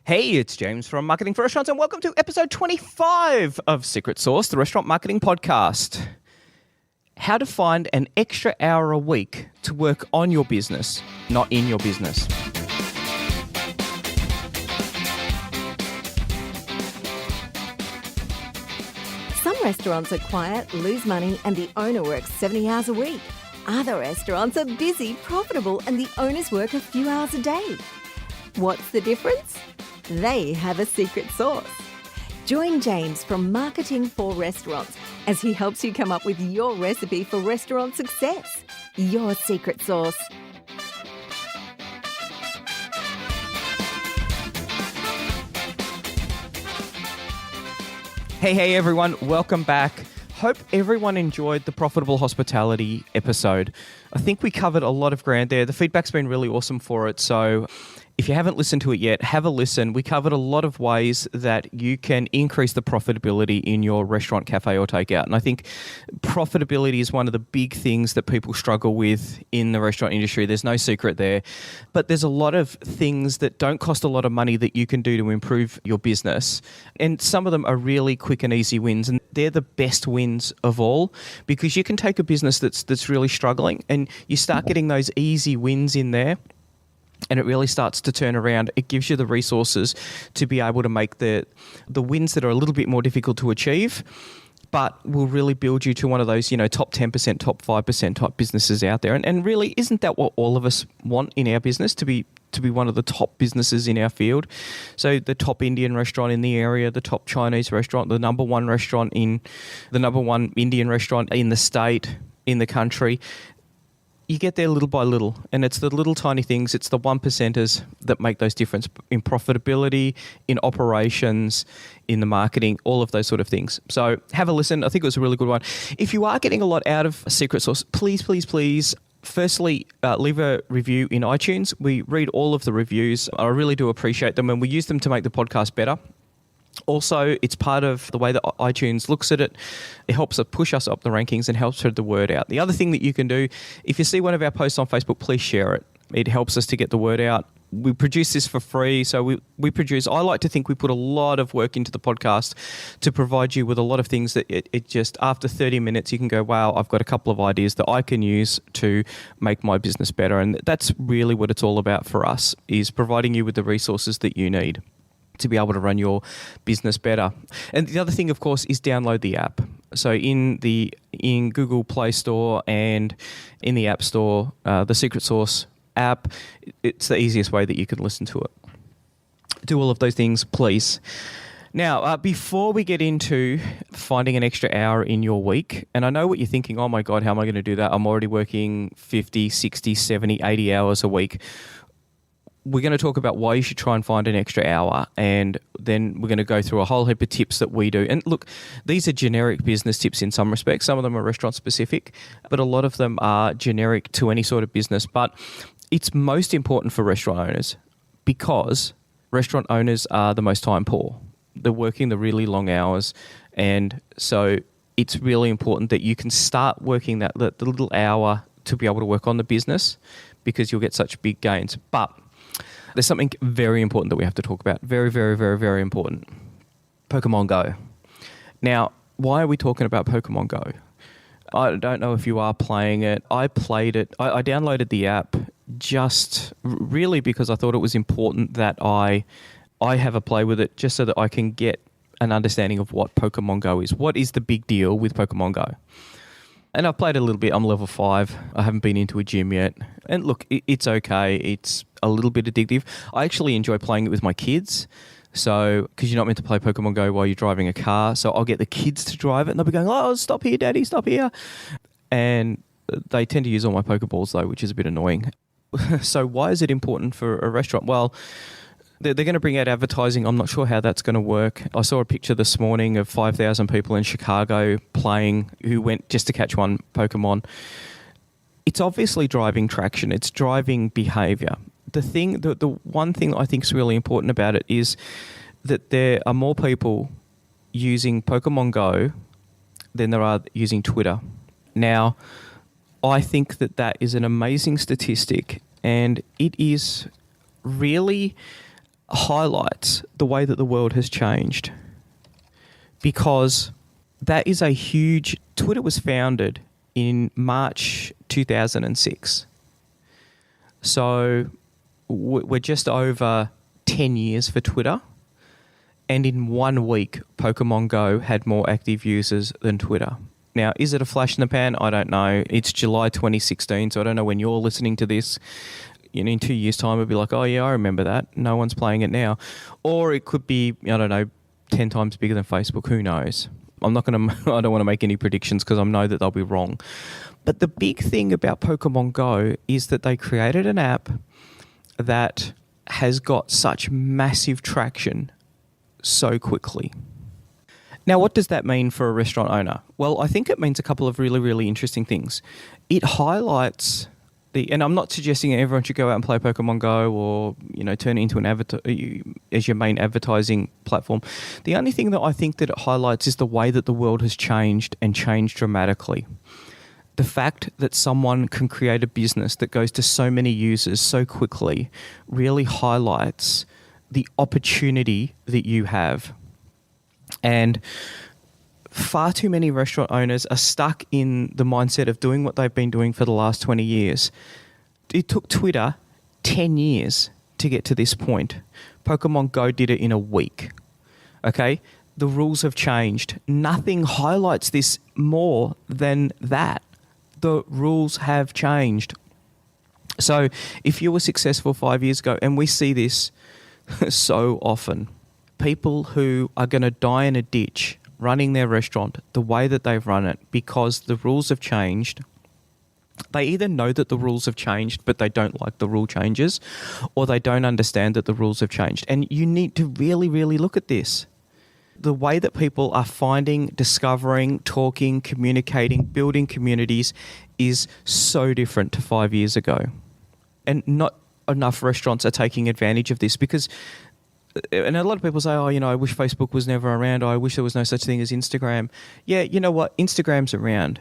Hey, it's James from Marketing for Restaurants, and welcome to episode 25 of Secret Sauce, the restaurant marketing podcast. How to find an extra hour a week to work on your business, not in your business. Some restaurants are quiet, lose money, and the owner works 70 hours a week. Other restaurants are busy, profitable, and the owners work a few hours a day. What's the difference? They have a secret sauce. Join James from Marketing for Restaurants as he helps you come up with your recipe for restaurant success. Your secret sauce. Hey everyone, welcome back. Hope everyone enjoyed the Profitable Hospitality episode. I think we covered a lot of ground there. The feedback's been really awesome for it, so if you haven't listened to it yet, have a listen. We covered a lot of ways that you can increase the profitability in your restaurant, cafe, or takeout. And I think profitability is one of the big things that people struggle with in the restaurant industry. There's no secret there. But there's a lot of things that don't cost a lot of money that you can do to improve your business. And some of them are really quick and easy wins. And they're the best wins of all, because you can take a business that's really struggling and you start getting those easy wins in there, and it really starts to turn around. It gives you the resources to be able to make the wins that are a little bit more difficult to achieve, but will really build you to one of those, top 10%, top 5% type businesses out there. And really, isn't that what all of us want in our business, to be one of the top businesses in our field? So the top Indian restaurant in the area, the top Chinese restaurant, the number one Indian restaurant in the state, in the country. You get there little by little, and it's the little tiny things, it's the 1%ers that make those difference in profitability, in operations, in the marketing, all of those sort of things. So have a listen. I think it was a really good one. If you are getting a lot out of Secret Sauce, please, firstly, leave a review in iTunes. We read all of the reviews. I really do appreciate them, and we use them to make the podcast better. Also, it's part of the way that iTunes looks at it. It helps push us up the rankings and helps spread the word out. The other thing that you can do, if you see one of our posts on Facebook, please share it. It helps us to get the word out. We produce this for free, so I like to think we put a lot of work into the podcast to provide you with a lot of things that it just, after 30 minutes, you can go, wow, I've got a couple of ideas that I can use to make my business better. And that's really what it's all about for us, is providing you with the resources that you need to be able to run your business better. And the other thing, of course, is download the app. So in Google Play Store and in the App Store, the Secret Sauce app, it's the easiest way that you can listen to it. Do all of those things, please. Now, before we get into finding an extra hour in your week, and I know what you're thinking, oh my God, how am I going to do that? I'm already working 50, 60, 70, 80 hours a week. We're going to talk about why you should try and find an extra hour, and then we're going to go through a whole heap of tips that we do. And look, these are generic business tips in some respects. Some of them are restaurant specific, but a lot of them are generic to any sort of business. But it's most important for restaurant owners, because restaurant owners are the most time poor. They're working the really long hours, and so it's really important that you can start working the little hour to be able to work on the business, because you'll get such big gains. But there's something very important that we have to talk about. Very, very, very, very important. Pokemon Go. Now, why are we talking about Pokemon Go? I don't know if you are playing it. I played it. I downloaded the app just really because I thought it was important that I have a play with it, just so that I can get an understanding of what Pokemon Go is. What is the big deal with Pokemon Go? And I've played a little bit. I'm level 5. I haven't been into a gym yet. And look, it's okay. It's a little bit addictive. I actually enjoy playing it with my kids. So, because you're not meant to play Pokemon Go while you're driving a car. So I'll get the kids to drive it, and they'll be going, oh, stop here, Daddy, stop here. And they tend to use all my Pokeballs, though, which is a bit annoying. So why is it important for a restaurant? Well, they're going to bring out advertising. I'm not sure how that's going to work. I saw a picture this morning of 5,000 people in Chicago playing, who went just to catch one Pokemon. It's obviously driving traction. It's driving behavior. The one thing I think is really important about it is that there are more people using Pokemon Go than there are using Twitter. Now, I think that is an amazing statistic, and it is really highlights the way that the world has changed, because that is a huge... Twitter was founded in March 2006. So we're just over 10 years for Twitter. And in 1 week, Pokemon Go had more active users than Twitter. Now, is it a flash in the pan? I don't know. It's July 2016, so I don't know when you're listening to this. In 2 years' time, it'll be like, oh, yeah, I remember that. No one's playing it now. Or it could be, 10 times bigger than Facebook. Who knows? I don't want to make any predictions because I know that they'll be wrong. But the big thing about Pokemon Go is that they created an app that has got such massive traction so quickly. Now, what does that mean for a restaurant owner? Well, I think it means a couple of really, really interesting things. It highlights and I'm not suggesting everyone should go out and play Pokemon Go or, turn it into an as your main advertising platform. The only thing that I think that it highlights is the way that the world has changed and changed dramatically. The fact that someone can create a business that goes to so many users so quickly really highlights the opportunity that you have. And far too many restaurant owners are stuck in the mindset of doing what they've been doing for the last 20 years. It took Twitter 10 years to get to this point. Pokemon Go did it in a week. Okay? The rules have changed. Nothing highlights this more than that. The rules have changed. So if you were successful 5 years ago, and we see this so often, people who are going to die in a ditch running their restaurant the way that they've run it because the rules have changed. They either know that the rules have changed, but they don't like the rule changes, or they don't understand that the rules have changed. And you need to really, really look at this. The way that people are finding, discovering, talking, communicating, building communities is so different to 5 years ago. And not enough restaurants are taking advantage of this because... And a lot of people say, I wish Facebook was never around. I wish there was no such thing as Instagram. Yeah, you know what? Instagram's around.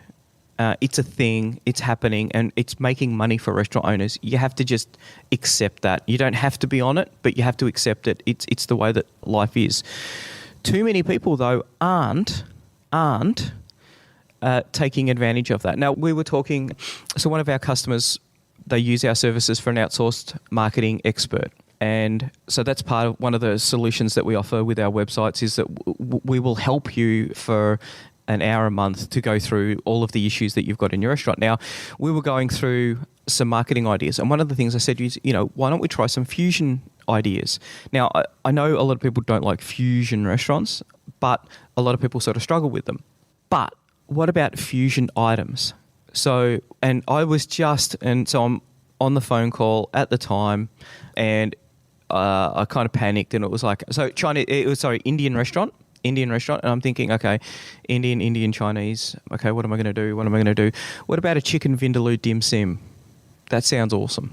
It's a thing. It's happening. And it's making money for restaurant owners. You have to just accept that. You don't have to be on it, but you have to accept it. It's the way that life is. Too many people, though, aren't taking advantage of that. Now, we were talking... So one of our customers, they use our services for an outsourced marketing expert. And so that's part of one of the solutions that we offer with our websites is that we will help you for an hour a month to go through all of the issues that you've got in your restaurant. Now, we were going through some marketing ideas. And one of the things I said is, why don't we try some fusion ideas? Now, I know a lot of people don't like fusion restaurants, but a lot of people sort of struggle with them. But what about fusion items? So I'm on the phone call at the time and I kind of panicked and it was like, Indian restaurant. And I'm thinking, okay, Indian, Chinese. Okay, what am I going to do? What about a chicken Vindaloo Dim Sim? That sounds awesome.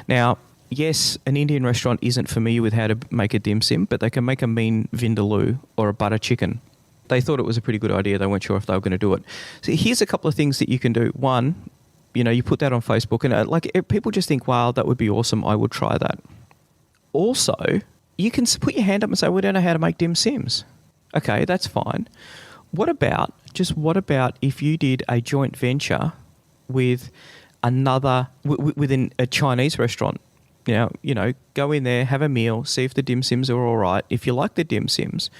Now, yes, an Indian restaurant isn't familiar with how to make a dim sim, but they can make a mean Vindaloo or a butter chicken. They thought it was a pretty good idea. They weren't sure if they were going to do it. So here's a couple of things that you can do. One, you put that on Facebook and people just think, wow, that would be awesome. I would try that. Also, you can put your hand up and say, we don't know how to make dim sims. Okay, that's fine. What about if you did a joint venture with within a Chinese restaurant? Go in there, have a meal, see if the dim sims are all right. If you like the dim sims,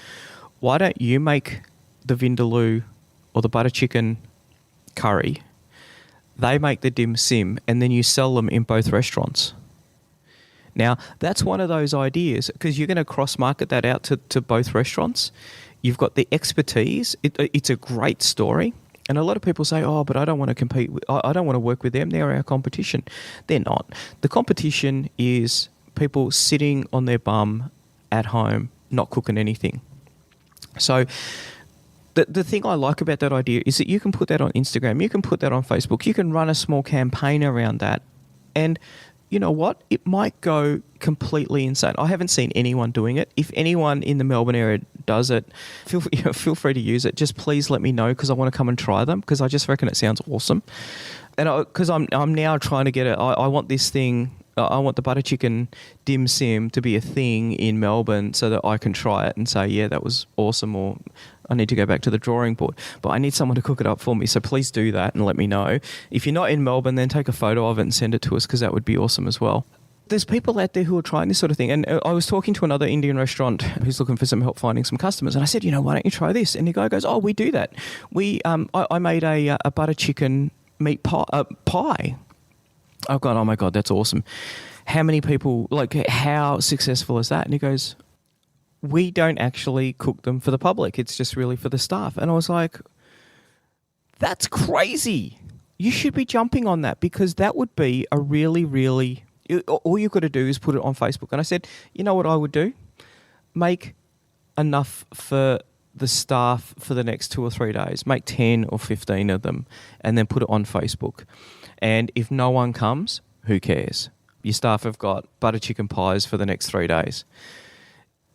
why don't you make the Vindaloo or the butter chicken curry? They make the dim sim and then you sell them in both restaurants. Now, that's one of those ideas because you're going to cross-market that out to both restaurants. You've got the expertise. It's a great story. And a lot of people say, but I don't want to compete. I don't want to work with them. They're our competition. They're not. The competition is people sitting on their bum at home, not cooking anything. So the thing I like about that idea is that you can put that on Instagram. You can put that on Facebook. You can run a small campaign around that. And you know what? It might go completely insane. I haven't seen anyone doing it. If anyone in the Melbourne area does it, feel free to use it. Just please let me know because I want to come and try them because I just reckon it sounds awesome. And because I'm now trying to get it, I want this thing I want the butter chicken dim sim to be a thing in Melbourne so that I can try it and say, yeah, that was awesome, or I need to go back to the drawing board. But I need someone to cook it up for me, so please do that and let me know. If you're not in Melbourne, then take a photo of it and send it to us, because that would be awesome as well. There's people out there who are trying this sort of thing. And I was talking to another Indian restaurant who's looking for some help finding some customers. And I said, why don't you try this? And the guy goes, we do that. I made a butter chicken meat pie. I've gone, oh my God, that's awesome. How many people, how successful is that? And he goes, we don't actually cook them for the public. It's just really for the staff. And I was like, that's crazy. You should be jumping on that, because that would be a really, really... All you've got to do is put it on Facebook. And I said, you know what I would do? Make enough for the staff for the next 2 or 3 days. Make 10 or 15 of them and then put it on Facebook. And if no one comes, who cares? Your staff have got butter chicken pies for the next 3 days.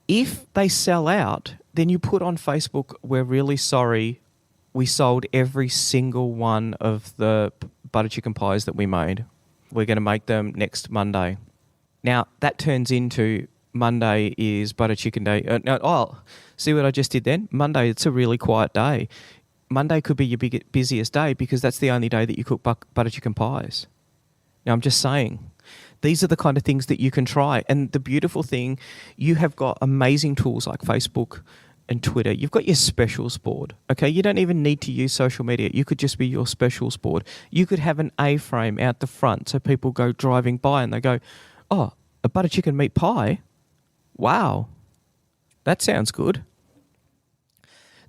If they sell out, then you put on Facebook, we're really sorry, we sold every single one of the butter chicken pies that we made. We're going to make them next Monday. Now, that turns into Monday is butter chicken day. See what I just did then? Monday, it's a really quiet day. Monday could be your busiest day, because that's the only day that you cook butter chicken pies. Now, I'm just saying, these are the kind of things that you can try. And the beautiful thing, you have got amazing tools like Facebook and Twitter. You've got your specials board, okay? You don't even need to use social media. You could just be your specials board. You could have an A-frame out the front so people go driving by and they go, oh, a butter chicken meat pie? Wow, that sounds good.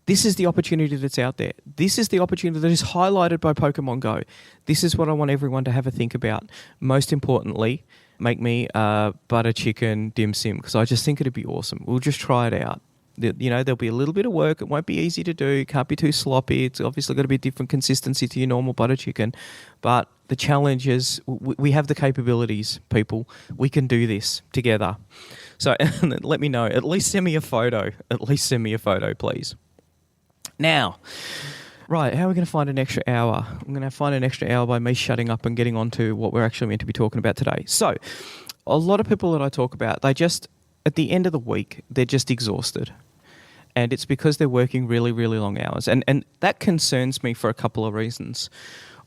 This is the opportunity that's out there. This is the opportunity that is highlighted by Pokemon Go. This is what I want everyone to have a think about. Most importantly, make me a butter chicken dim sim, because I just think it'd be awesome. We'll just try it out. There'll be a little bit of work. It won't be easy to do. Can't be too sloppy. It's obviously got to be a different consistency to your normal butter chicken. But the challenge is we have the capabilities, people. We can do this together. So let me know. At least send me a photo. Please. Now, right, how are we going to find an extra hour? I'm going to find an extra hour by me shutting up and getting on to what we're actually meant to be talking about today. So a lot of people that I talk about, they just... at the end of the week, they're just exhausted. And it's because they're working really, really long hours. And that concerns me for a couple of reasons.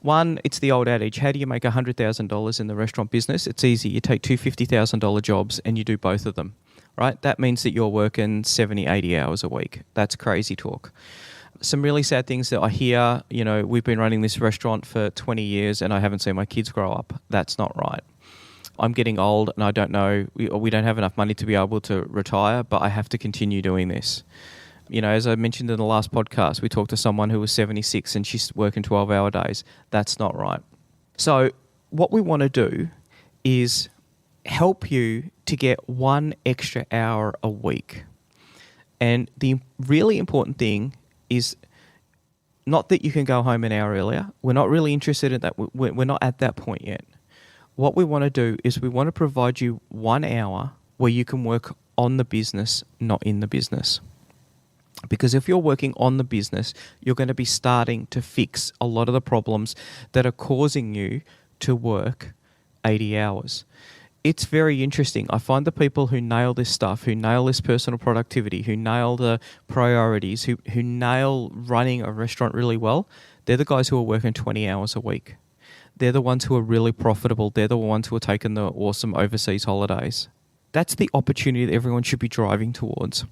One, it's the old adage, how do you make $100,000 in the restaurant business? It's easy. You take two $50,000 jobs and you do both of them, right? That means that you're working 70, 80 hours a week. That's crazy talk. Some really sad things that I hear, we've been running this restaurant for 20 years and I haven't seen my kids grow up. That's not right. I'm getting old and I don't know, we don't have enough money to be able to retire, but I have to continue doing this. As I mentioned in the last podcast, we talked to someone who was 76 and she's working 12-hour days. That's not right. So what we want to do is help you to get 1 extra hour a week. And the really important thing is not that you can go home an hour earlier. We're not really interested in that. We're not at that point yet. What we want to do is we want to provide you 1 hour where you can work on the business, not in the business. Because if you're working on the business, you're going to be starting to fix a lot of the problems that are causing you to work 80 hours. It's very interesting. I find the people who nail this stuff, who nail this personal productivity, who nail the priorities, who nail running a restaurant really well, they're the guys who are working 20 hours a week. They're the ones who are really profitable. They're the ones who are taking the awesome overseas holidays. That's the opportunity that everyone should be driving towards.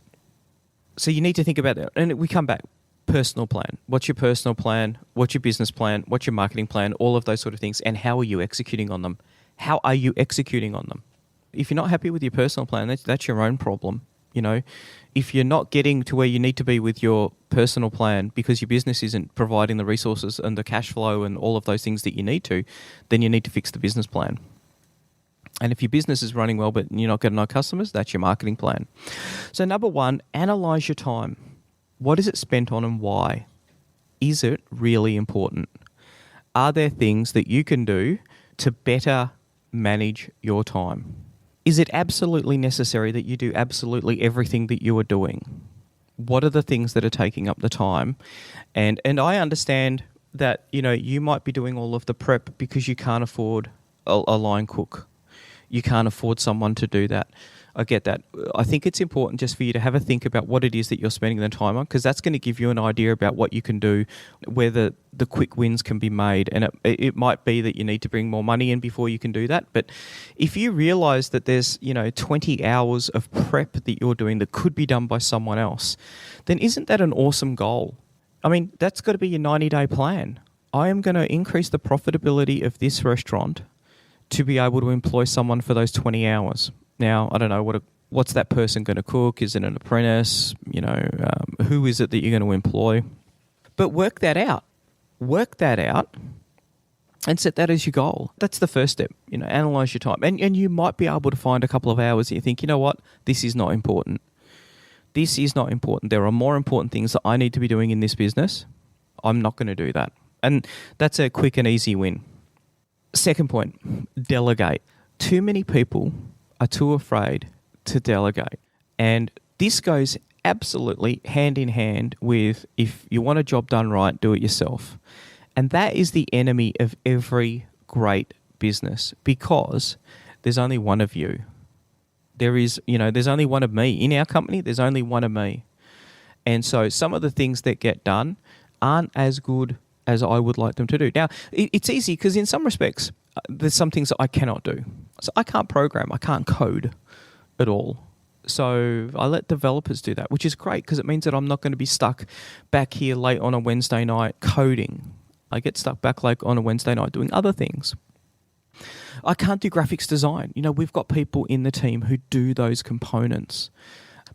So you need to think about that. And we come back. Personal plan. What's your personal plan? What's your business plan? What's your marketing plan? All of those sort of things. And how are you executing on them? How are you executing on them? If you're not happy with your personal plan, that's your own problem. If you're not getting to where you need to be with your personal plan because your business isn't providing the resources and the cash flow and all of those things that you need to, then you need to fix the business plan. And if your business is running well but you're not getting no customers, that's your marketing plan. So number 1, analyze your time. What is it spent on and why? Is it really important? Are there things that you can do to better manage your time? Is it absolutely necessary that you do absolutely everything that you are doing? What are the things that are taking up the time? And I understand that, you might be doing all of the prep because you can't afford a line cook. you can't afford someone to do that. I get that. I think it's important just for you to have a think about what it is that you're spending the time on, because that's going to give you an idea about what you can do, where the quick wins can be made. And it might be that you need to bring more money in before you can do that. But if you realize that there's 20 hours of prep that you're doing that could be done by someone else, then isn't that an awesome goal? I mean, that's got to be your 90-day plan. I am going to increase the profitability of this restaurant to be able to employ someone for those 20 hours. Now, I don't know what's that person going to cook? Is it an apprentice? Who is it that you're going to employ? But work that out. Work that out and set that as your goal. That's the first step. Analyze your time. And you might be able to find a couple of hours that you think, you know what, this is not important. This is not important. There are more important things that I need to be doing in this business. I'm not going to do that. And that's a quick and easy win. Second point, delegate. Too many people are too afraid to delegate. And this goes absolutely hand in hand with, if you want a job done right, do it yourself. And that is the enemy of every great business, because there's only one of you. There's only one of me. In our company, there's only one of me. And so some of the things that get done aren't as good as I would like them to do. Now, it's easy because in some respects, there's some things that I cannot do. So I can't program. I can't code at all. So I let developers do that, which is great because it means that I'm not going to be stuck back here late on a Wednesday night coding. I get stuck back late on a Wednesday night doing other things. I can't do graphics design. We've got people in the team who do those components.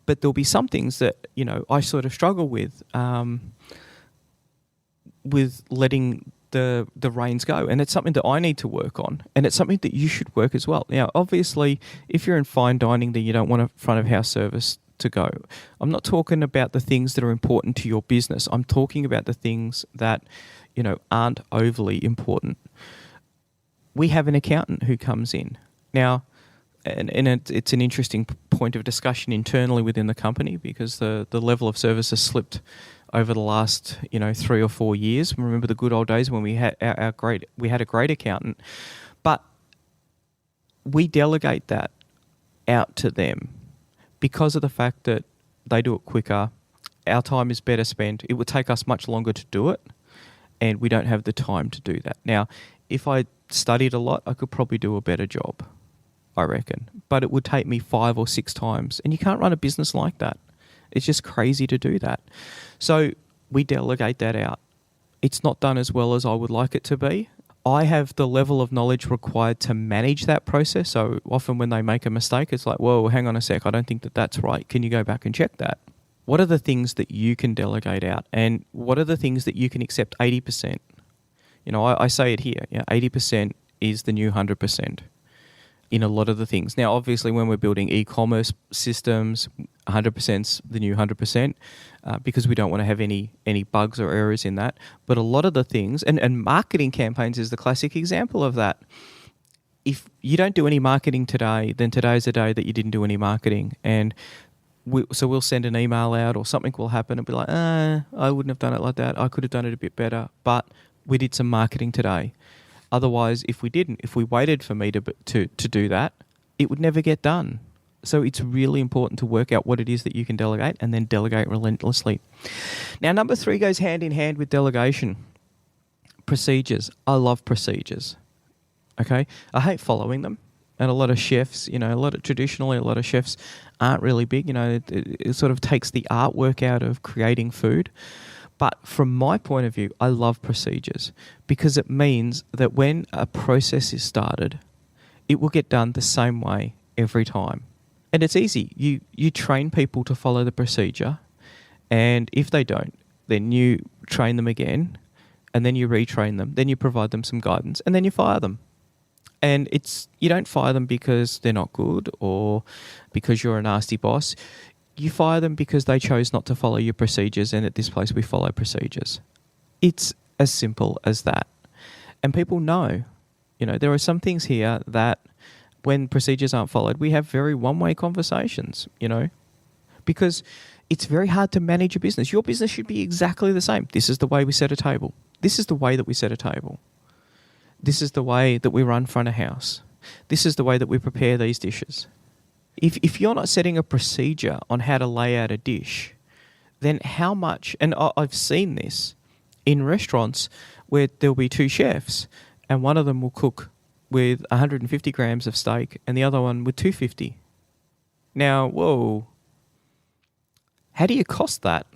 But there'll be some things that, I sort of struggle with letting the reins go. And it's something that I need to work on. And it's something that you should work as well. Now, obviously, if you're in fine dining, then you don't want a front of house service to go. I'm not talking about the things that are important to your business. I'm talking about the things that, aren't overly important. We have an accountant who comes in. Now, and it's an interesting point of discussion internally within the company, because the level of service has slipped over the last 3 or 4 years. Remember the good old days when we had a great accountant, but we delegate that out to them because of the fact that they do it quicker. Our time is better spent. It would take us much longer to do it, and we don't have the time to do that. Now, if I studied a lot, I could probably do a better job, I reckon. But it would take me 5 or 6 times. And you can't run a business like that. It's just crazy to do that. So we delegate that out. It's not done as well as I would like it to be. I have the level of knowledge required to manage that process. So often when they make a mistake, it's like, whoa, hang on a sec. I don't think that that's right. Can you go back and check that? What are the things that you can delegate out? And what are the things that you can accept 80%? I say it here, 80% is the new 100% in a lot of the things. Now, obviously, when we're building e-commerce systems, 100%'s the new 100% because we don't want to have any bugs or errors in that. But a lot of the things, and marketing campaigns is the classic example of that. If you don't do any marketing today, then today's the day that you didn't do any marketing. And so we'll send an email out or something will happen and be like, I wouldn't have done it like that. I could have done it a bit better. But we did some marketing today. Otherwise, if we waited for me to do that, it would never get done. So it's really important to work out what it is that you can delegate and then delegate relentlessly. Now, number 3 goes hand in hand with delegation. Procedures. I love procedures. Okay? I hate following them. And a lot of chefs, traditionally a lot of chefs aren't really big. It sort of takes the artwork out of creating food. But from my point of view, I love procedures because it means that when a process is started, it will get done the same way every time. And it's easy. You train people to follow the procedure, and if they don't, then you train them again, and then you retrain them, then you provide them some guidance, and then you fire them. And you don't fire them because they're not good or because you're a nasty boss. You fire them because they chose not to follow your procedures, and at this place we follow procedures. It's as simple as that. And people know, there are some things here that when procedures aren't followed, we have very one-way conversations, because it's very hard to manage a business. Your business should be exactly the same. This is the way we set a table. This is the way that we set a table. This is the way that we run front of house. This is the way that we prepare these dishes. If you're not setting a procedure on how to lay out a dish, then how much, and I've seen this in restaurants where there'll be two chefs and one of them will cook with 150 grams of steak and the other one with 250. Now, whoa, how do you cost that?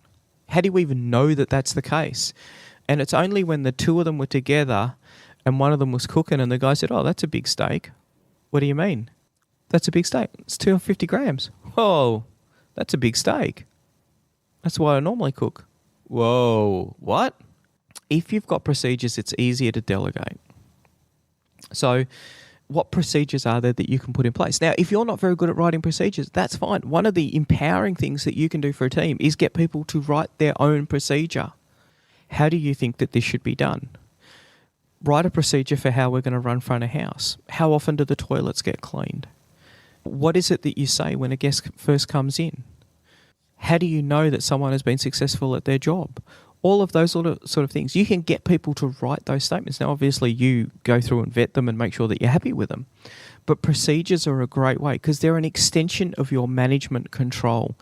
How do you even know that that's the case? And it's only when the two of them were together and one of them was cooking and the guy said, oh, that's a big steak. What do you mean? That's a big steak. It's 250 grams. Whoa, that's a big steak. That's why I normally cook. Whoa, what? If you've got procedures, it's easier to delegate. So what procedures are there that you can put in place? Now, if you're not very good at writing procedures, that's fine. One of the empowering things that you can do for a team is get people to write their own procedure. How do you think that this should be done? Write a procedure for how we're going to run front of house. How often do the toilets get cleaned? What is it that you say when a guest first comes in? How do you know that someone has been successful at their job? All of those sort of things. You can get people to write those statements. Now, obviously, you go through and vet them and make sure that you're happy with them. But procedures are a great way because they're an extension of your management control.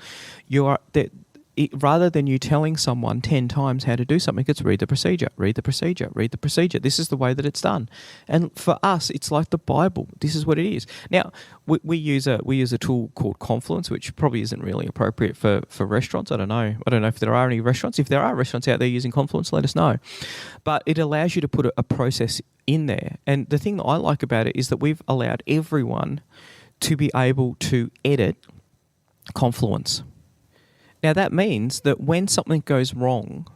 Rather than you telling someone 10 times how to do something, it's read the procedure, read the procedure, read the procedure. This is the way that it's done. And for us, it's like the Bible. This is what it is. Now, we use a tool called Confluence, which probably isn't really appropriate for restaurants. I don't know if there are any restaurants. If there are restaurants out there using Confluence, let us know. But it allows you to put a process in there. And the thing that I like about it is that we've allowed everyone to be able to edit Confluence. Now, that means that when something goes wrong,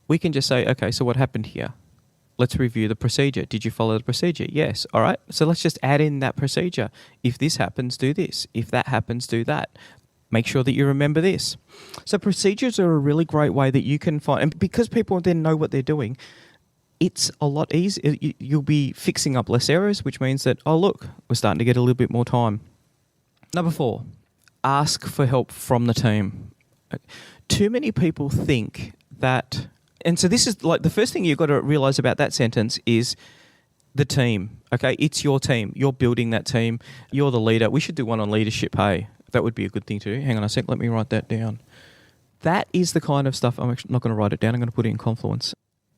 we can just say, okay, so what happened here? Let's review the procedure. Did you follow the procedure? Yes. All right. So let's just add in that procedure. If this happens, do this. If that happens, do that. Make sure that you remember this. So procedures are a really great way that you can find, and because people then know what they're doing, it's a lot easier. You'll be fixing up less errors, which means that, oh, look, we're starting to get a little bit more time. Number 4, ask for help from the team. Too many people think that, and so this is like the first thing you've got to realize about that sentence is the team. Okay, it's your team. You're building that team. You're the leader. We should do one on leadership. Hey, that would be a good thing to do. Hang on a sec. Let me write that down. That is the kind of stuff. I'm actually not going to write it down. I'm going to put it in Confluence.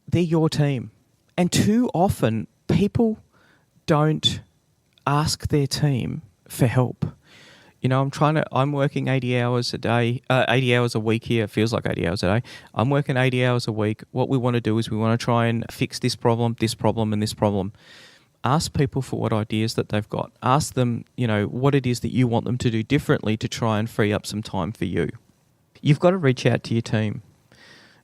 They're your team, and too often people don't ask their team for help. You know, I'm working 80 hours a day, 80 hours a week here. It feels like 80 hours a day. I'm working 80 hours a week. What we want to do is we want to try and fix this problem, and this problem. Ask people for what ideas that they've got. Ask them, what it is that you want them to do differently to try and free up some time for you. You've got to reach out to your team,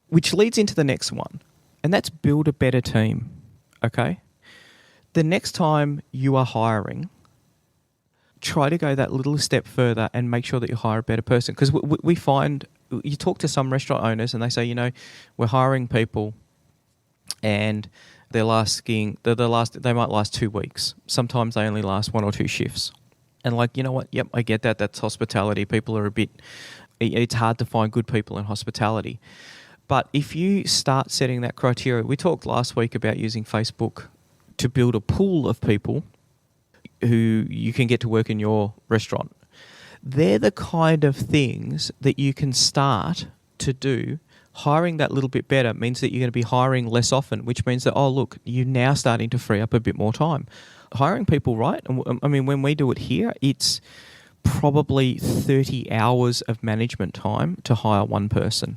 which leads into the next one, and that's build a better team, okay? The next time you are hiring, try to go that little step further and make sure that you hire a better person. Because we find, you talk to some restaurant owners and they say, we're hiring people and they might last 2 weeks. Sometimes they only last 1 or 2 shifts. And like, you know what? Yep, I get that. That's hospitality. People are it's hard to find good people in hospitality. But if you start setting that criteria, we talked last week about using Facebook to build a pool of people who you can get to work in your restaurant. They're the kind of things that you can start to do. Hiring that little bit better means that you're going to be hiring less often, which means that, oh, look, you're now starting to free up a bit more time. Hiring people, right? I mean, when we do it here, it's probably 30 hours of management time to hire one person.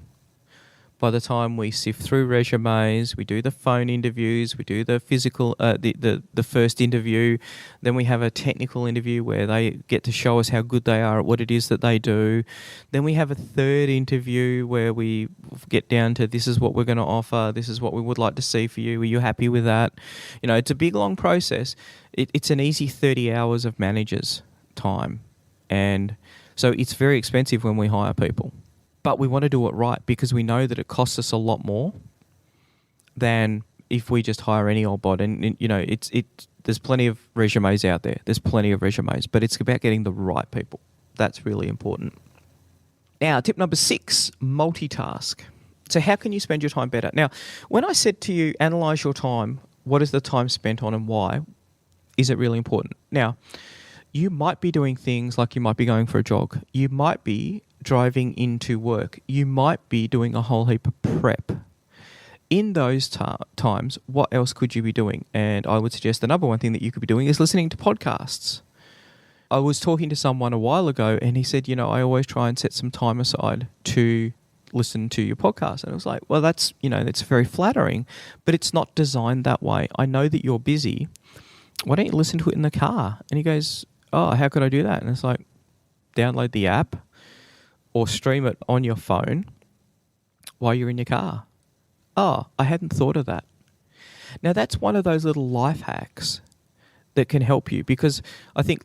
By the time we sift through resumes, we do the phone interviews, we do the physical, the first interview, then we have a technical interview where they get to show us how good they are at what it is that they do. Then we have a third interview where we get down to this is what we're going to offer, this is what we would like to see for you. Are you happy with that? It's a big, long process. It's an easy 30 hours of manager's time. And so it's very expensive when we hire people. But we want to do it right because we know that it costs us a lot more than if we just hire any old bot. And there's plenty of resumes out there. There's plenty of resumes, but it's about getting the right people. That's really important. Now, tip number 6, multitask. So how can you spend your time better? Now, when I said to you, analyze your time, what is the time spent on and why? is it really important? Now, you might be doing things like you might be going for a jog. You might be driving into work. You might be doing a whole heap of prep. In those times, what else could you be doing? And I would suggest the number one thing that you could be doing is listening to podcasts. I was talking to someone a while ago and he said, I always try and set some time aside to listen to your podcast. And I was like, well, that's very flattering, but it's not designed that way. I know that you're busy. Why don't you listen to it in the car? And he goes, oh, how could I do that? And it's like, download the app or stream it on your phone while you're in your car. Oh, I hadn't thought of that. Now, that's one of those little life hacks that can help you, because I think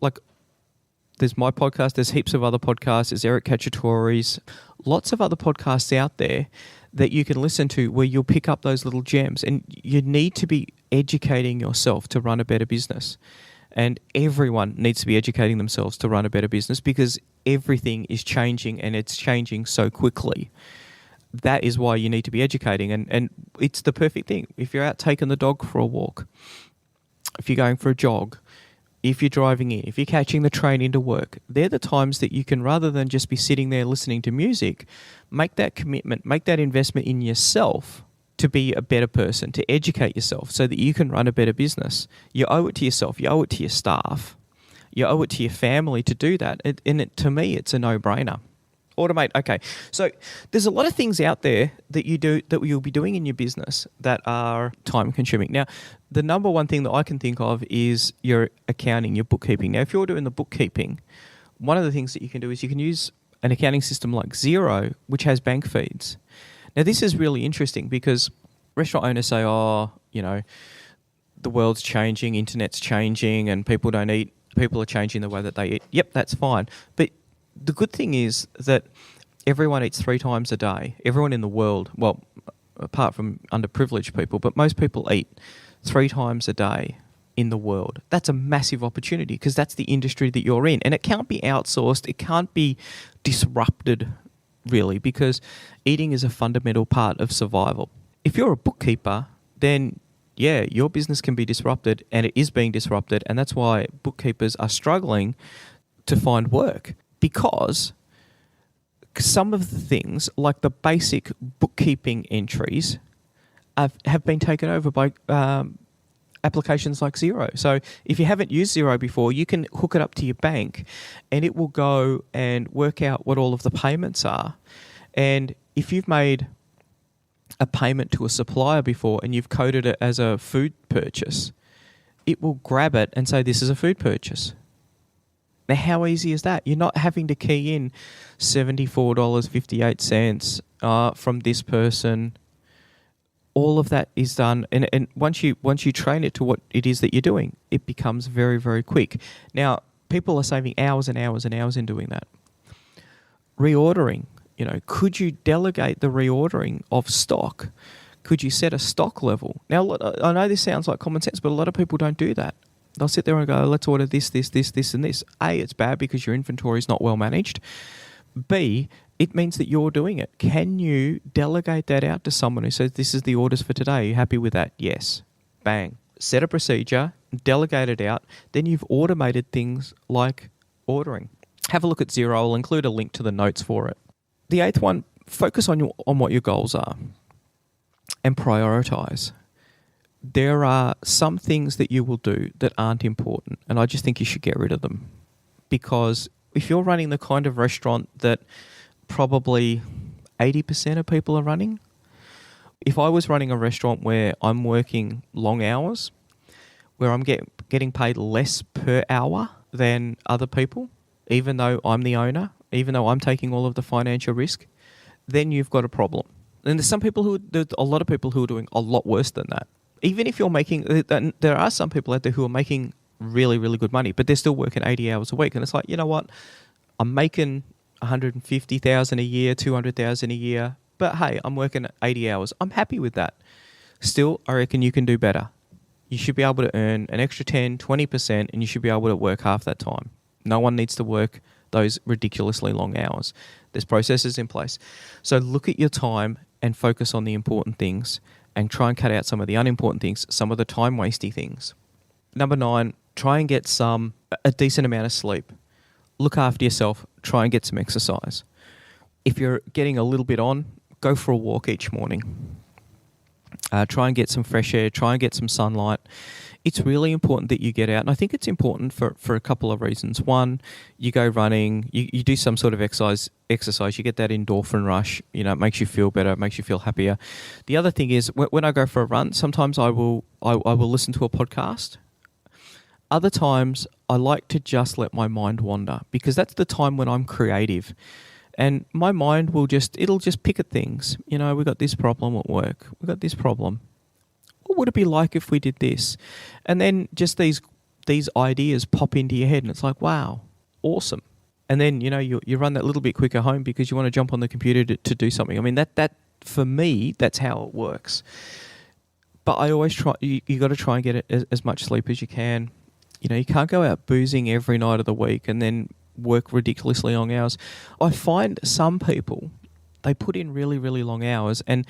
there's my podcast, there's heaps of other podcasts, there's Eric Cacciatore's, lots of other podcasts out there that you can listen to where you'll pick up those little gems. And you need to be educating yourself to run a better business. And everyone needs to be educating themselves to run a better business, because everything is changing and it's changing so quickly. That is why you need to be educating. And it's the perfect thing. If you're out taking the dog for a walk, if you're going for a jog, if you're driving in, if you're catching the train into work, they're the times that you can, rather than just be sitting there listening to music, make that commitment, make that investment in yourself to be a better person, to educate yourself so that you can run a better business. You owe it to yourself. You owe it to your staff. You owe it to your family to do that. To me, it's a no-brainer. Automate. Okay. So there's a lot of things out there that you'll be doing in your business that are time consuming. Now, the number one thing that I can think of is your accounting, your bookkeeping. Now, if you're doing the bookkeeping, one of the things that you can do is you can use an accounting system like Xero, which has bank feeds. Now, this is really interesting because restaurant owners say, the world's changing, internet's changing, and people don't eat. People are changing the way that they eat. Yep, that's fine. But the good thing is that everyone eats 3 times a day. Everyone in the world, well, apart from underprivileged people, but most people eat 3 times a day in the world. That's a massive opportunity because that's the industry that you're in. And it can't be outsourced. It can't be disrupted, really, because eating is a fundamental part of survival. If you're a bookkeeper, then your business can be disrupted, and it is being disrupted. And that's why bookkeepers are struggling to find work. Because some of the things, like the basic bookkeeping entries, have been taken over by applications like Xero. So if you haven't used Xero before, you can hook it up to your bank and it will go and work out what all of the payments are. And if you've made a payment to a supplier before and you've coded it as a food purchase, it will grab it and say, this is a food purchase. Now, how easy is that? You're not having to key in $74.58 from this person. All of that is done. And once you train it to what it is that you're doing, it becomes very, very quick. Now, people are saving hours and hours and hours in doing that. Reordering. Could you delegate the reordering of stock? Could you set a stock level? Now, I know this sounds like common sense, but a lot of people don't do that. They'll sit there and go, let's order this, this, this, this, and this. A, it's bad because your inventory is not well managed. B, it means that you're doing it. Can you delegate that out to someone who says, this is the orders for today? Are you happy with that? Yes. Bang. Set a procedure, delegate it out. Then you've automated things like ordering. Have a look at Xero. I'll include a link to the notes for it. The 8th one, focus on what your goals are and prioritize. There are some things that you will do that aren't important, and I just think you should get rid of them. Because if you're running the kind of restaurant that probably 80% of people are running, if I was running a restaurant where I'm working long hours, where I'm getting paid less per hour than other people, even though I'm the owner, even though I'm taking all of the financial risk, then you've got a problem. And there's a lot of people who are doing a lot worse than that. Even if you're making, there are some people out there who are making really, really good money, but they're still working 80 hours a week. And it's like, you know what? I'm making $150,000 a year, $200,000 a year, but hey, I'm working 80 hours. I'm happy with that. Still, I reckon you can do better. You should be able to earn an extra 10, 20%, and you should be able to work half that time. No one needs to work those ridiculously long hours. There's processes in place. So look at your time and focus on the important things and try and cut out some of the unimportant things, some of the time-wasty things. Number 9, try and get a decent amount of sleep. Look after yourself. Try and get some exercise. If you're getting a little bit on, go for a walk each morning. Try and get some fresh air. Try and get some sunlight. It's really important that you get out. And I think it's important for a couple of reasons. One, you go running, you do some sort of exercise, you get that endorphin rush, it makes you feel better, it makes you feel happier. The other thing is when I go for a run, sometimes I will listen to a podcast. Other times I like to just let my mind wander, because that's the time when I'm creative. And my mind it'll just pick at things. We got this problem at work. We got this problem. What would it be like if we did this? And then just these ideas pop into your head and it's like, wow, awesome. And then, you run that little bit quicker home because you want to jump on the computer to do something. I mean, that for me, that's how it works. But I always try, you got to try and get as much sleep as you can. You can't go out boozing every night of the week and then work ridiculously long hours. I find some people, they put in really, really long hours and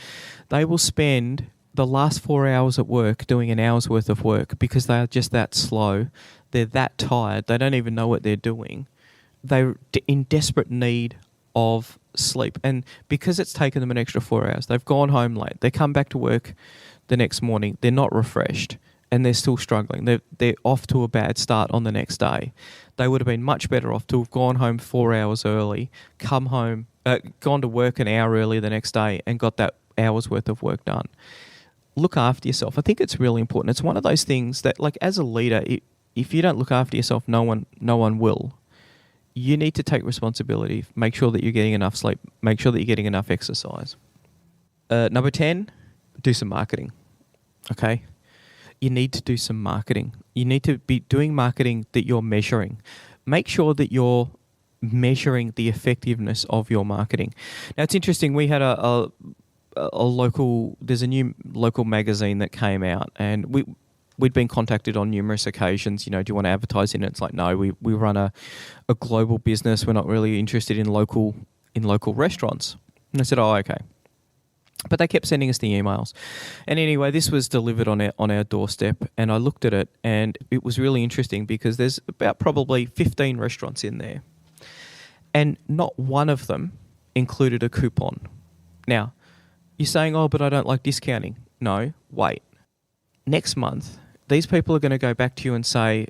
they will spend the last 4 hours at work doing an hour's worth of work because they are just that slow. They're that tired. They don't even know what they're doing. They're in desperate need of sleep. And because it's taken them an extra 4 hours, they've gone home late. They come back to work the next morning. They're not refreshed and they're still struggling. They're off to a bad start on the next day. They would have been much better off to have gone home 4 hours early, gone to work an hour early the next day and got that hour's worth of work done. Look after yourself. I think it's really important. It's one of those things that, like, as a leader, if you don't look after yourself, no one will. You need to take responsibility. Make sure that you're getting enough sleep. Make sure that you're getting enough exercise. Number 10, do some marketing. Okay? You need to do some marketing. You need to be doing marketing that you're measuring. Make sure that you're measuring the effectiveness of your marketing. Now, it's interesting. We had there's a new local magazine that came out, and we'd been contacted on numerous occasions, do you want to advertise in it? It's like, no, we run a global business. We're not really interested in local restaurants. And I said, oh, okay. But they kept sending us the emails. And anyway, this was delivered on our doorstep, and I looked at it, and it was really interesting because there's about probably 15 restaurants in there. And not one of them included a coupon. Now, you're saying, oh, but I don't like discounting. No, wait. Next month, these people are going to go back to you and say,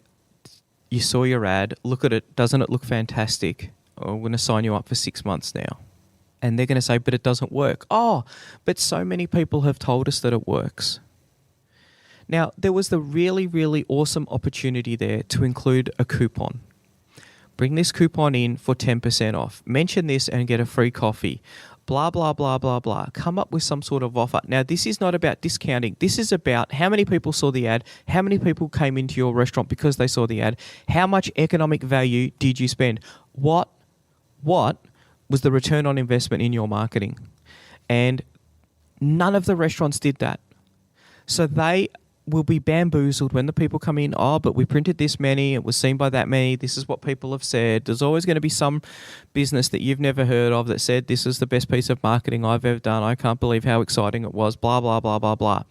you saw your ad, look at it, doesn't it look fantastic? Oh, we're going to sign you up for 6 months now. And they're going to say, but it doesn't work. Oh, but so many people have told us that it works. Now, there was the really, really awesome opportunity there to include a coupon. Bring this coupon in for 10% off. Mention this and get a free coffee. Blah, blah, blah, blah, blah. Come up with some sort of offer. Now, this is not about discounting. This is about how many people saw the ad, how many people came into your restaurant because they saw the ad, how much economic value did you spend, what was the return on investment in your marketing. And none of the restaurants did that. So they will be bamboozled when the people come in, oh, but we printed this many, it was seen by that many, this is what people have said. There's always going to be some business that you've never heard of that said, this is the best piece of marketing I've ever done, I can't believe how exciting it was, blah, blah, blah, blah, blah.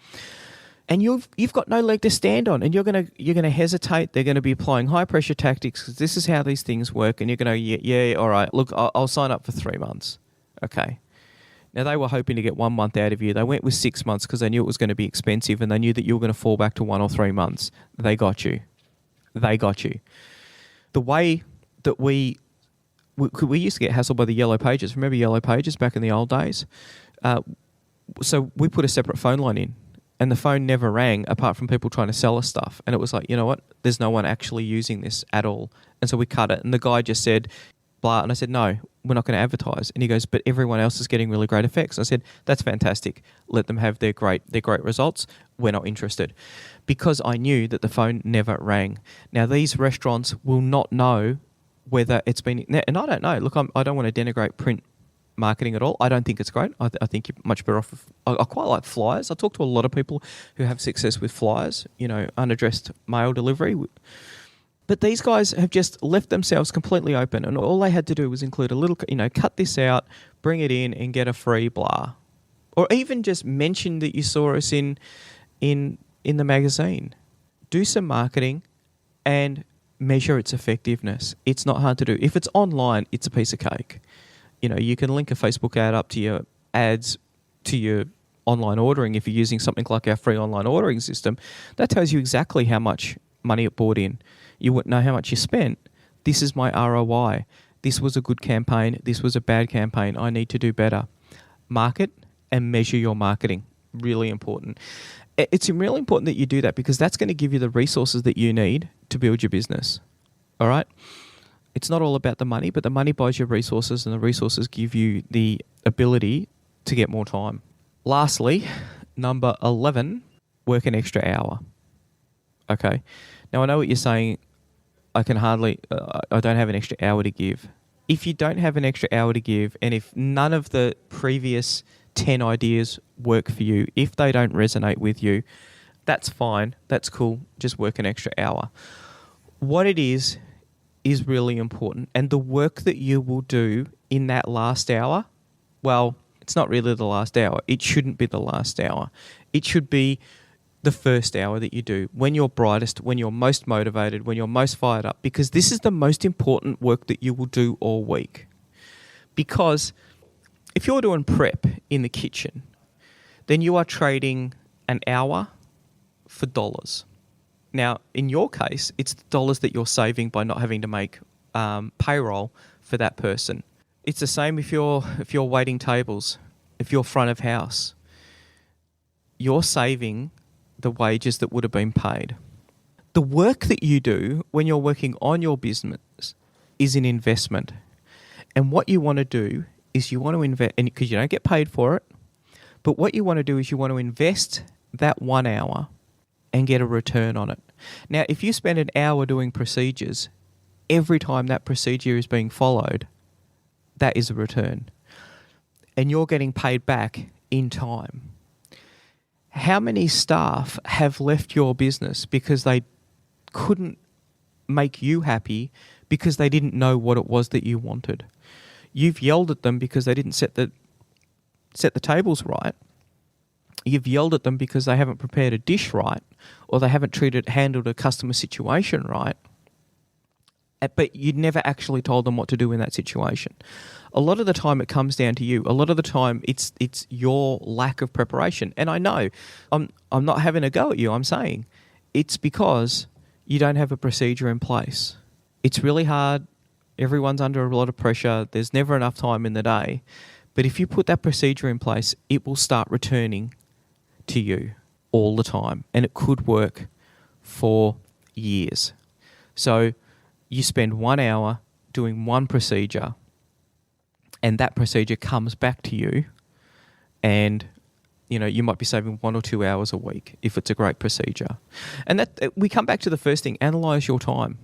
And you've got no leg to stand on, and you're gonna hesitate. They're going to be applying high pressure tactics because this is how these things work, and you're going to, yeah, all right, look, I'll sign up for 3 months. Okay. Now, they were hoping to get 1 month out of you. They went with 6 months because they knew it was going to be expensive and they knew that you were going to fall back to 1 or 3 months. They got you. The way that we used to get hassled by the yellow pages. Remember yellow pages back in the old days? So we put a separate phone line in, and the phone never rang apart from people trying to sell us stuff. And it was like, you know what? There's no one actually using this at all. And so we cut it. And the guy just said, blah. And I said, no, we're not going to advertise. And he goes, but everyone else is getting really great effects. And I said, that's fantastic. Let them have their great results. We're not interested. Because I knew that the phone never rang. Now, these restaurants will not know whether it's been... And I don't know. Look, I don't want to denigrate print marketing at all. I don't think it's great. I think you're much better off... I quite like flyers. I talk to a lot of people who have success with flyers, unaddressed mail delivery. But these guys have just left themselves completely open, and all they had to do was include a little, cut this out, bring it in, and get a free blah. Or even just mention that you saw us in the magazine. Do some marketing and measure its effectiveness. It's not hard to do. If it's online, it's a piece of cake. You can link a Facebook ad up to your ads to your online ordering. If you're using something like our free online ordering system, that tells you exactly how much money it brought in. You wouldn't know how much you spent. This is my ROI. This was a good campaign. This was a bad campaign. I need to do better. Market and measure your marketing. Really important. It's really important that you do that because that's going to give you the resources that you need to build your business. All right? It's not all about the money, but the money buys you resources and the resources give you the ability to get more time. Lastly, number 11, work an extra hour. Okay. Now, I know what you're saying. I don't have an extra hour to give. If you don't have an extra hour to give, and if none of the previous 10 ideas work for you, if they don't resonate with you, that's fine. That's cool. Just work an extra hour. What it is really important. And the work that you will do in that last hour, well, it's not really the last hour. It shouldn't be the last hour. It should be the first hour that you do, when you're brightest, when you're most motivated, when you're most fired up, because this is the most important work that you will do all week. Because if you're doing prep in the kitchen, then you are trading an hour for dollars. Now, in your case, it's the dollars that you're saving by not having to make payroll for that person. It's the same if you're waiting tables, if you're front of house. You're saving the wages that would have been paid. The work that you do when you're working on your business is an investment. And what you want to do is you want to invest, and because you don't get paid for it, but what you want to do is you want to invest that 1 hour and get a return on it. Now, if you spend an hour doing procedures, every time that procedure is being followed, that is a return. And you're getting paid back in time. How many staff have left your business because they couldn't make you happy because they didn't know what it was that you wanted? You've yelled at them because they didn't set the tables right. You've yelled at them because they haven't prepared a dish right, or they haven't handled a customer situation right. But you'd never actually told them what to do in that situation. A lot of the time it comes down to you. A lot of the time it's your lack of preparation. And I know I'm not having a go at you. I'm saying it's because you don't have a procedure in place. It's really hard. Everyone's under a lot of pressure. There's never enough time in the day. But if you put that procedure in place, it will start returning to you all the time. And it could work for years. So you spend 1 hour doing one procedure, and that procedure comes back to you, and you might be saving 1 or 2 hours a week if it's a great procedure. And that we come back to the first thing: analyze your time.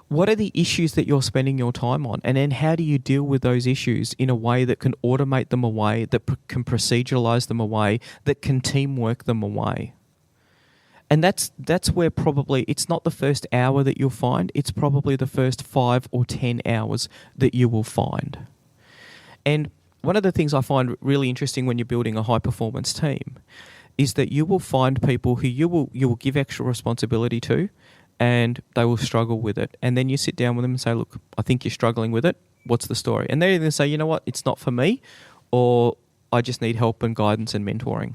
What are the issues that you're spending your time on, and then how do you deal with those issues in a way that can automate them away, that can proceduralize them away, that can teamwork them away? And that's where probably it's not the first hour that you'll find, it's probably the first 5 or 10 hours that you will find. And one of the things I find really interesting when you're building a high performance team is that you will find people who you will give extra responsibility to, and they will struggle with it. And then you sit down with them and say, look, I think you're struggling with it. What's the story? And they're either going to say, you know what, it's not for me, or I just need help and guidance and mentoring.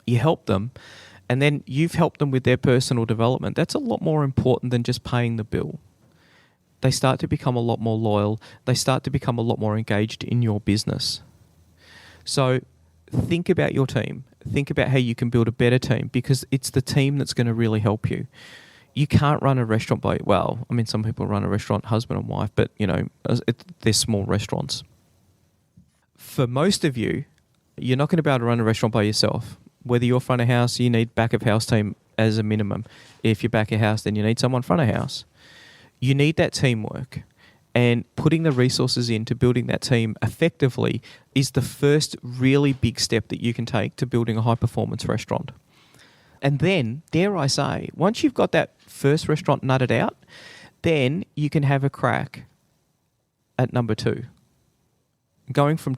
You help them, and then you've helped them with their personal development. That's a lot more important than just paying the bill. They start to become a lot more loyal. They start to become a lot more engaged in your business. So think about your team. Think about how you can build a better team, because it's the team that's going to really help you. You can't run a restaurant some people run a restaurant, husband and wife, but they're small restaurants. For most of you, you're not going to be able to run a restaurant by yourself. Whether you're front of house, you need back of house team as a minimum. If you're back of house, then you need someone front of house. You need that teamwork, and putting the resources into building that team effectively is the first really big step that you can take to building a high performance restaurant. And then, dare I say, once you've got that first restaurant nutted out, then you can have a crack at number 2. Going from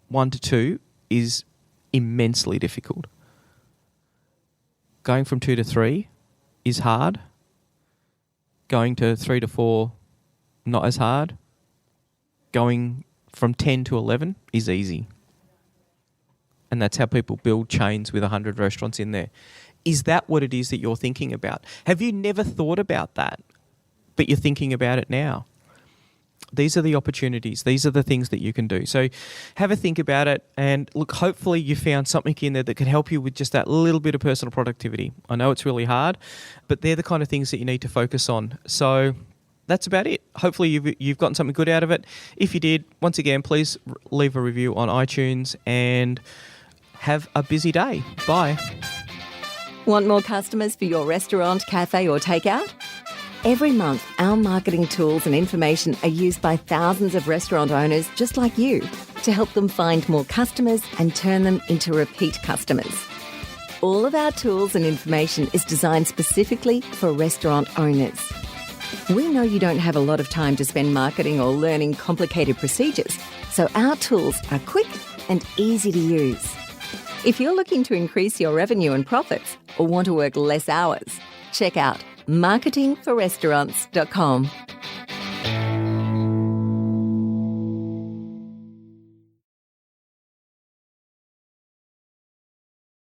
1 to 2 is immensely difficult. Going from 2 to 3 is hard. going to 3 to 4, not as hard. Going from 10 to 11 is easy. And that's how people build chains with 100 restaurants in there. Is that what it is that you're thinking about? Have you never thought about that, but you're thinking about it now? These are the opportunities. These are the things that you can do. So have a think about it. And look, hopefully you found something in there that can help you with just that little bit of personal productivity. I know it's really hard, but they're the kind of things that you need to focus on. So that's about it. Hopefully you've gotten something good out of it. If you did, once again, please leave a review on iTunes and have a busy day. Bye. Want more customers for your restaurant, cafe or takeout? Every month, our marketing tools and information are used by thousands of restaurant owners just like you to help them find more customers and turn them into repeat customers. All of our tools and information is designed specifically for restaurant owners. We know you don't have a lot of time to spend marketing or learning complicated procedures, so our tools are quick and easy to use. If you're looking to increase your revenue and profits or want to work less hours, check out marketingforrestaurants.com.